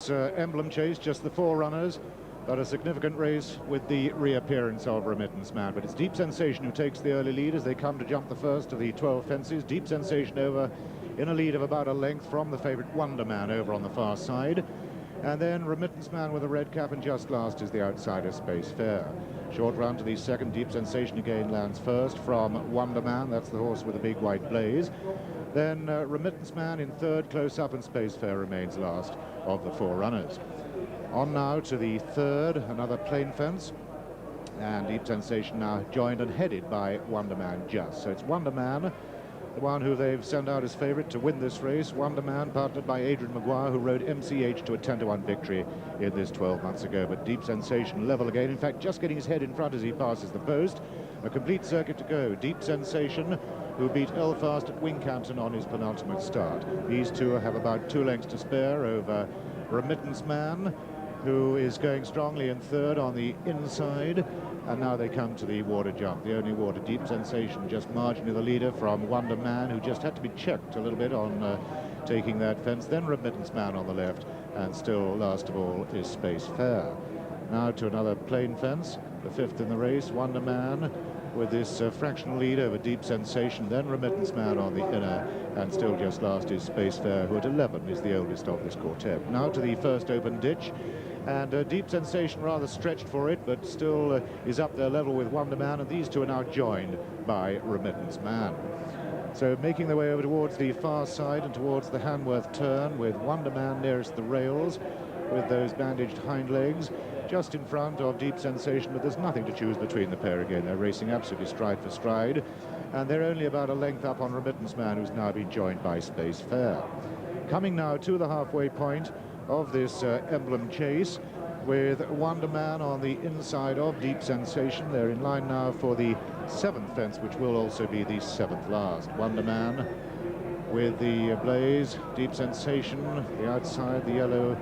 this Emblem Chase, just the 4 runners, but a significant race with the reappearance of Remittance Man. But it's Deep Sensation who takes the early lead as they come to jump the first of the 12 fences. Deep Sensation over in a lead of about a length from the favourite Wonder Man over on the far side. And then Remittance Man with a red cap, and just last is the outsider Space Fair. Short run to the second. Deep Sensation again lands first from Wonder Man. That's the horse with the big white blaze. Then Remittance Man in third, close up, and Space Fair remains last of the 4 runners. On now to the third, another plain fence. And Deep Sensation now joined and headed by Wonder Man just. So it's Wonder Man, the one who they've sent out as favourite to win this race. Wonder Man, partnered by Adrian Maguire, who rode MCH to a 10-1 victory in this 12 months ago. But Deep Sensation level again. In fact, just getting his head in front as he passes the post. A complete circuit to go. Deep Sensation, who beat Elfast at Wincanton on his penultimate start. These two have about 2 lengths to spare over Remittance Man, who is going strongly in third on the inside. And now they come to the water jump, the only water. Deep Sensation just marginally the leader from Wonder Man, who just had to be checked a little bit on taking that fence. Then Remittance Man on the left, and still last of all is Space Fair. Now to another plain fence, the 5th in the race. Wonder Man with this fractional lead over Deep Sensation, then Remittance Man on the inner, and still just last is Space Fair, who at 11 is the oldest of this quartet. Now to the first open ditch, and Deep Sensation rather stretched for it, but still is up there level with Wonder Man, and these two are now joined by Remittance Man. So making their way over towards the far side and towards the Hanworth turn, with Wonder Man nearest the rails with those bandaged hind legs, just in front of Deep Sensation, but there's nothing to choose between the pair again. They're racing absolutely stride for stride, and they're only about a length up on Remittance Man, who's now been joined by Space Fair. Coming now to the halfway point of this Emblem Chase, with Wonder Man on the inside of Deep Sensation. They're in line now for the 7th fence, which will also be the 7th last. Wonder Man with the blaze, Deep Sensation, the outside, the yellow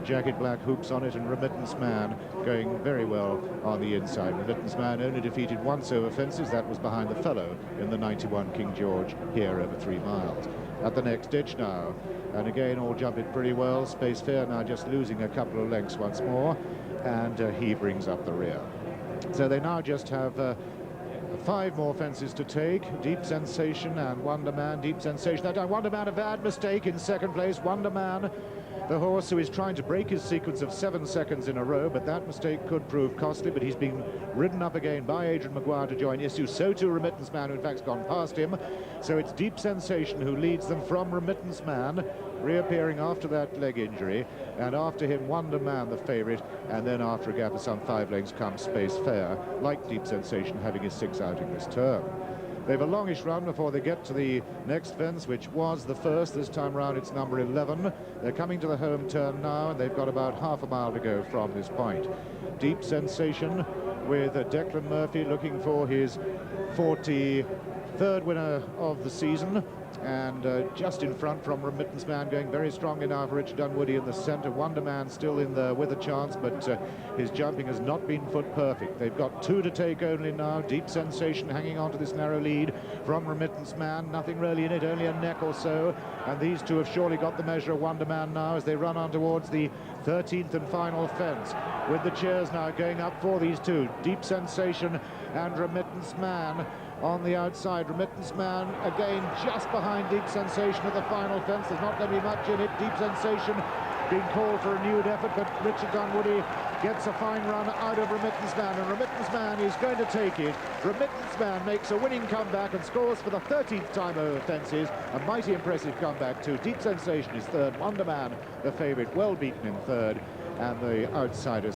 jacket, black hoops on it, and Remittance Man going very well on the inside. Remittance Man only defeated once over fences. That was behind the fellow in the 91 King George here over 3 miles. At the next ditch now, and again all jumping pretty well. Space Fair now just losing a couple of lengths once more, and he brings up the rear. So they now just have 5 more fences to take. Deep Sensation and Wonder Man. Deep Sensation that time. Wonder Man a bad mistake in second place. Wonder Man, the horse who is trying to break his sequence of 7 seconds in a row, but that mistake could prove costly. But he's been ridden up again by Adrian Maguire to join issue. So too Remittance Man, who in fact has gone past him. So it's Deep Sensation who leads them from Remittance Man, reappearing after that leg injury, and after him Wonder Man, the favourite, and then after a gap of some 5 lengths comes Space Fair, like Deep Sensation, having his 6th outing this term. They have a longish run before they get to the next fence, which was the first. This time round it's number 11. They're coming to the home turn now, and they've got about half a mile to go from this point. Deep Sensation with Declan Murphy looking for his 43rd winner of the season, and just in front from Remittance Man, going very strongly now for Richard Dunwoody in the centre. Wonder Man still in there with a chance, but his jumping has not been foot perfect. They've got 2 to take only now. Deep Sensation hanging on to this narrow lead from Remittance Man. Nothing really in it, only a neck or so, and these two have surely got the measure of Wonder Man now as they run on towards the 13th and final fence, with the cheers now going up for these two, Deep Sensation and Remittance Man. On the outside, Remittance Man again just behind Deep Sensation at the final fence. There's not going to be much in it. Deep Sensation being called for a renewed effort, but Richard Dunwoody gets a fine run out of Remittance Man, and Remittance Man is going to take it. Remittance Man makes a winning comeback and scores for the 13th time over fences. A mighty impressive comeback too. Deep Sensation is third. Wonder Man, the favourite, well beaten in third, and the outsider